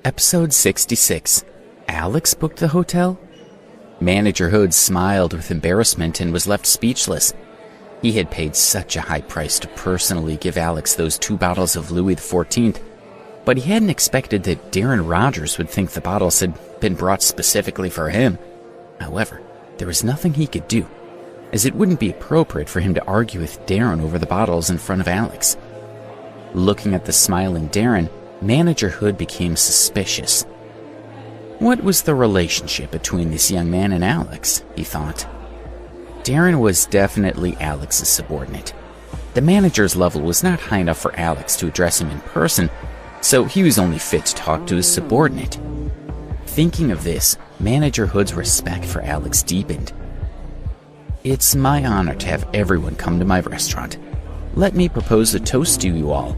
Episode 66. Alex booked the hotel? Manager Hood smiled with embarrassment and was left speechless. He had paid such a high price to personally give Alex those 2 bottles of Louis XIV, but he hadn't expected that Darren Rogers would think the bottles had been brought specifically for him. However, there was nothing he could do, as it wouldn't be appropriate for him to argue with Darren over the bottles in front of Alex. Looking at the smiling Darren, Manager Hood became suspicious. What was the relationship between this young man and Alex, he thought. Darren was definitely Alex's subordinate. The manager's level was not high enough for Alex to address him in person, so he was only fit to talk to his subordinate. Thinking of this, Manager Hood's respect for Alex deepened. "It's my honor to have everyone come to my restaurant. Let me propose a toast to you all."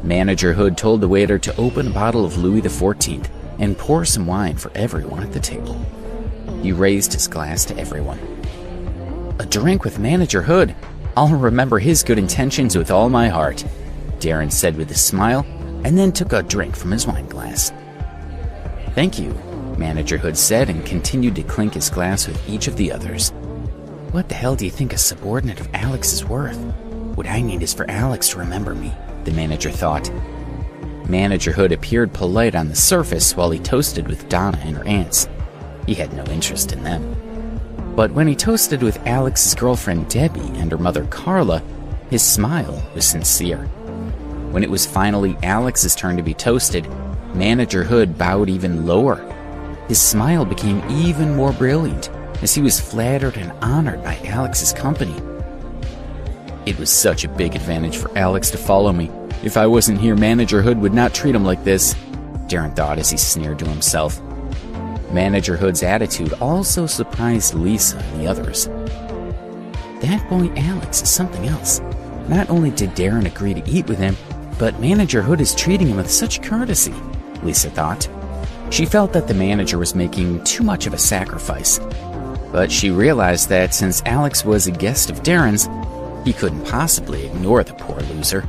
Manager Hood told the waiter to open a bottle of Louis XIV and pour some wine for everyone at the table. He raised his glass to everyone. "A drink with Manager Hood. I'll remember his good intentions with all my heart," Darren said with a smile, and then took a drink from his wine glass. "Thank you," Manager Hood said, and continued to clink his glass with each of the others. "What the hell do you think a subordinate of Alex is worth? What I need is for Alex to remember me," the manager thought. Manager Hood appeared polite on the surface while he toasted with Donna and her aunts. He had no interest in them. But when he toasted with Alex's girlfriend Debbie and her mother Carla, his smile was sincere. When it was finally Alex's turn to be toasted, Manager Hood bowed even lower. His smile became even more brilliant as he was flattered and honored by Alex's company. "It was such a big advantage for Alex to follow me. If I wasn't here, Manager Hood would not treat him like this," Darren thought as he sneered to himself. Manager Hood's attitude also surprised Lisa and the others. "That boy Alex is something else. Not only did Darren agree to eat with him, but Manager Hood is treating him with such courtesy," Lisa thought. She felt that the manager was making too much of a sacrifice, but she realized that since Alex was a guest of Darren's, he couldn't possibly ignore the poor loser.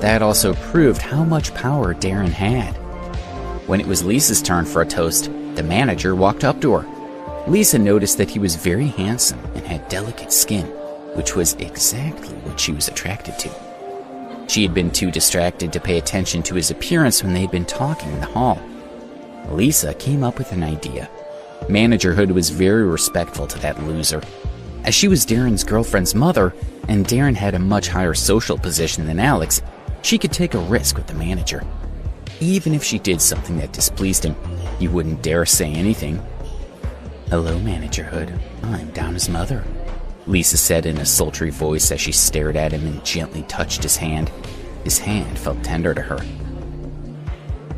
That also proved how much power Darren had. When it was Lisa's turn for a toast, the manager walked up to her. Lisa noticed that he was very handsome and had delicate skin, which was exactly what she was attracted to. She had been too distracted to pay attention to his appearance when they had been talking in the hall. Lisa came up with an idea. Manager Hood was very respectful to that loser. As she was Darren's girlfriend's mother, and Darren had a much higher social position than Alex, she could take a risk with the manager. Even if she did something that displeased him, he wouldn't dare say anything. "Hello, Manager Hood. I'm Donna's mother," Lisa said in a sultry voice as she stared at him and gently touched his hand. His hand felt tender to her.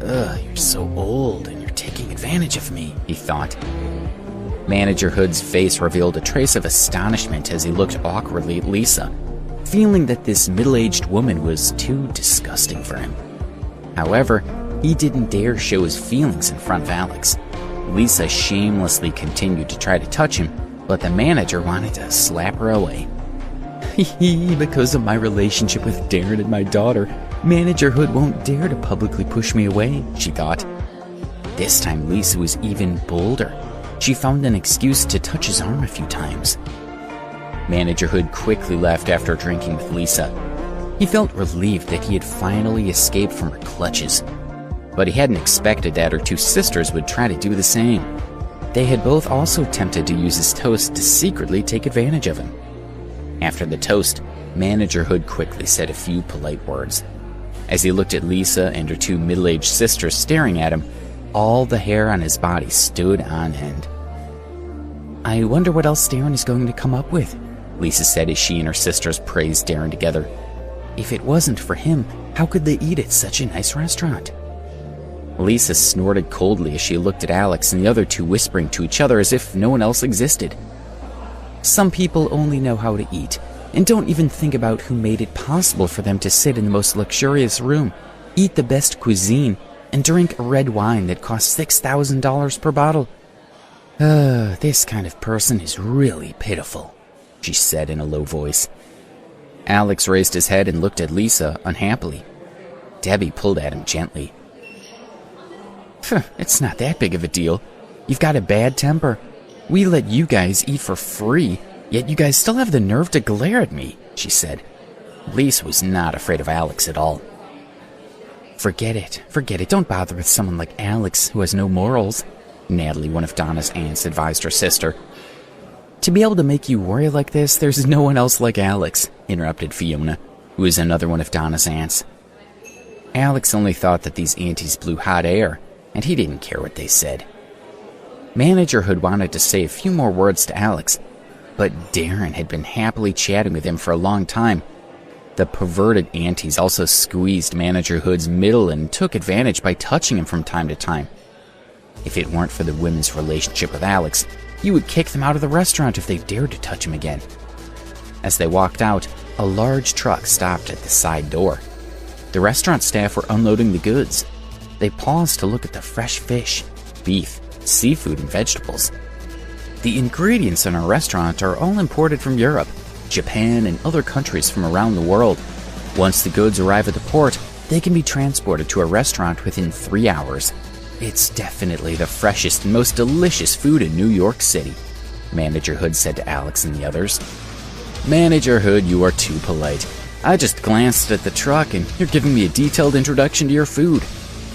"Ugh, you're so old and you're taking advantage of me," he thought. Manager Hood's face revealed a trace of astonishment as he looked awkwardly at Lisa, feeling that this middle-aged woman was too disgusting for him. However, he didn't dare show his feelings in front of Alex. Lisa shamelessly continued to try to touch him, but the manager wanted to slap her away. "Because of my relationship with Darren and my daughter, Manager Hood won't dare to publicly push me away," she thought. This time Lisa was even bolder. She found an excuse to touch his arm a few times. Manager Hood quickly left after drinking with Lisa. He felt relieved that he had finally escaped from her clutches, but he hadn't expected that her 2 sisters would try to do the same. They had both also attempted to use his toast to secretly take advantage of him. After the toast, Manager Hood quickly said a few polite words. As he looked at Lisa and her 2 middle-aged sisters staring at him, all the hair on his body stood on end. "I wonder what else Darren is going to come up with," Lisa said as she and her sisters praised Darren together. "If it wasn't for him, how could they eat at such a nice restaurant?" Lisa snorted coldly as she looked at Alex and the other 2 whispering to each other as if no one else existed. "Some people only know how to eat, and don't even think about who made it possible for them to sit in the most luxurious room, eat the best cuisine, and drink red wine that costs $6,000 per bottle. This kind of person is really pitiful," she said in a low voice. Alex raised his head and looked at Lisa unhappily. Debbie pulled at him gently. It's not that big of a deal. You've got a bad temper. We let you guys eat for free, yet you guys still have the nerve to glare at me, she said. Lisa was not afraid of Alex at all. Forget it. Don't bother with someone like Alex who has no morals, Natalie, one of Donna's aunts, advised her sister. To be able to make you worry like this, there's no one else like Alex, interrupted Fiona, who is another one of Donna's aunts. Alex only thought that these aunties blew hot air, and he didn't care what they said. Manager Hood wanted to say a few more words to Alex, but Darren had been happily chatting with him for a long time. The perverted aunties also squeezed Manager Hood's middle and took advantage by touching him from time to time. If it weren't for the women's relationship with Alex, he would kick them out of the restaurant if they dared to touch him again. As they walked out, a large truck stopped at the side door. The restaurant staff were unloading the goods. They paused to look at the fresh fish, beef, seafood, and vegetables. The ingredients in our restaurant are all imported from Europe, Japan, and other countries from around the world. Once the goods arrive at the port, they can be transported to a restaurant within 3 hours. It's definitely the freshest and most delicious food in New York City, Manager Hood said to Alex and the others. Manager Hood, you are too polite. I just glanced at the truck and you're giving me a detailed introduction to your food.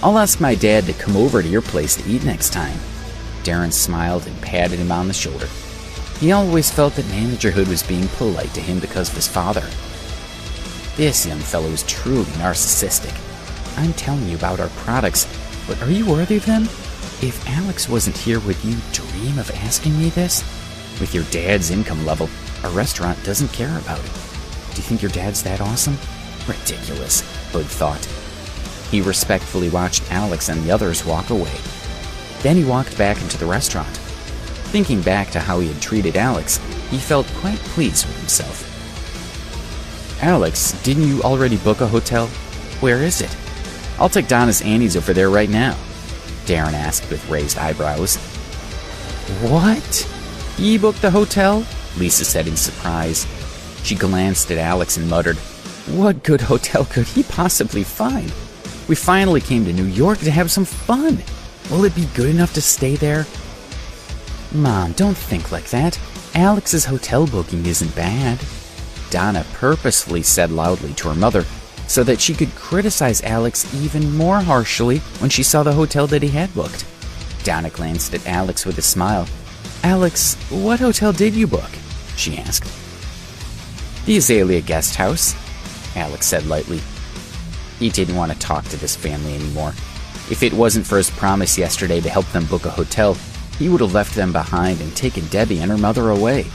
I'll ask my dad to come over to your place to eat next time. Darren smiled and patted him on the shoulder. He always felt that Manager Hood was being polite to him because of his father. This young fellow is truly narcissistic. I'm telling you about our products, but are you worthy of them? If Alex wasn't here, would you dream of asking me this? With your dad's income level, a restaurant doesn't care about it. Do you think your dad's that awesome? Ridiculous, Hood thought. He respectfully watched Alex and the others walk away. Then he walked back into the restaurant. Thinking back to how he had treated Alex, he felt quite pleased with himself. Alex, didn't you already book a hotel? Where is it? I'll take Donna's aunties over there right now, Darren asked with raised eyebrows. What? Ye booked the hotel? Lisa said in surprise. She glanced at Alex and muttered, What good hotel could he possibly find? We finally came to New York to have some fun. Will it be good enough to stay there? Mom, don't think like that. Alex's hotel booking isn't bad. Donna purposefully said loudly to her mother so that she could criticize Alex even more harshly when she saw the hotel that he had booked. Donna glanced at Alex with a smile. Alex, what hotel did you book? She asked. The Azalea Guest House, Alex said lightly. He didn't want to talk to this family anymore. If it wasn't for his promise yesterday to help them book a hotel, he would have left them behind and taken Debbie and her mother away.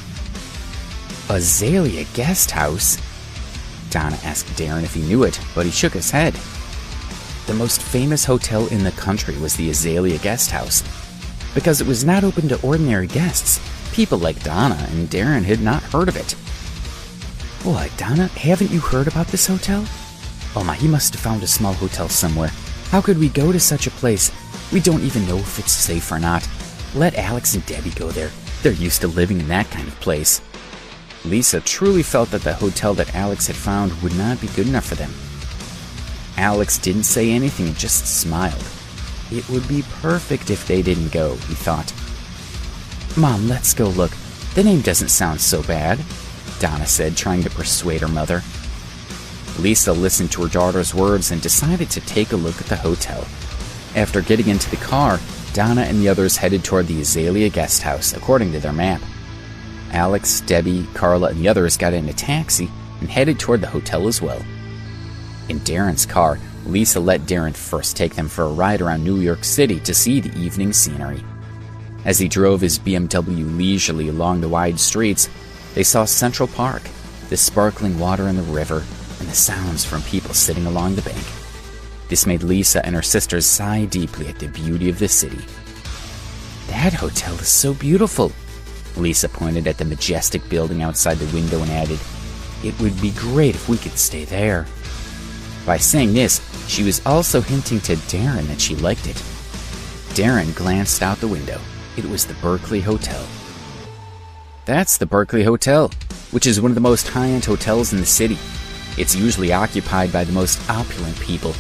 Azalea Guest House? Donna asked Darren if he knew it, but he shook his head. The most famous hotel in the country was the Azalea Guest House. Because it was not open to ordinary guests, people like Donna and Darren had not heard of it. What, Donna, haven't you heard about this hotel? Oh my, he must have found a small hotel somewhere. How could we go to such a place? We don't even know if it's safe or not. Let Alex and Debbie go there. They're used to living in that kind of place. Lisa truly felt that the hotel that Alex had found would not be good enough for them. Alex didn't say anything and just smiled. It would be perfect if they didn't go, he thought. Mom, let's go look. The name doesn't sound so bad, Donna said, trying to persuade her mother. Lisa listened to her daughter's words and decided to take a look at the hotel. After getting into the car, Donna and the others headed toward the Azalea Guest House, according to their map. Alex, Debbie, Carla, and the others got in a taxi and headed toward the hotel as well. In Darren's car, Lisa let Darren first take them for a ride around New York City to see the evening scenery. As he drove his BMW leisurely along the wide streets, they saw Central Park, the sparkling water in the river, and the sounds from people sitting along the bank. This made Lisa and her sisters sigh deeply at the beauty of the city. That hotel is so beautiful. Lisa pointed at the majestic building outside the window and added, It would be great if we could stay there. By saying this, she was also hinting to Darren that she liked it. Darren glanced out the window. It was the Berkeley Hotel. That's the Berkeley Hotel, which is one of the most high-end hotels in the city. It's usually occupied by the most opulent people.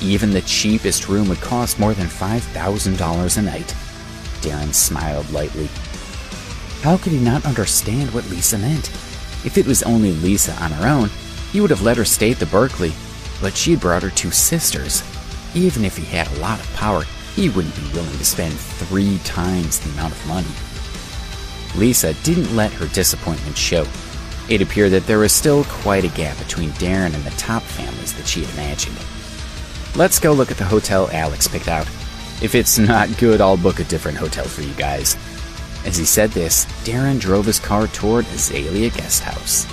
Even the cheapest room would cost more than $5,000 a night. Darren smiled lightly. How could he not understand what Lisa meant? If it was only Lisa on her own, he would have let her stay at the Berkeley, but she had brought her 2 sisters. Even if he had a lot of power, he wouldn't be willing to spend 3 times the amount of money. Lisa didn't let her disappointment show. It appeared that there was still quite a gap between Darren and the top families that she had imagined. Let's go look at the hotel Alex picked out. If it's not good, I'll book a different hotel for you guys. As he said this, Darren drove his car toward Azalea Guest House.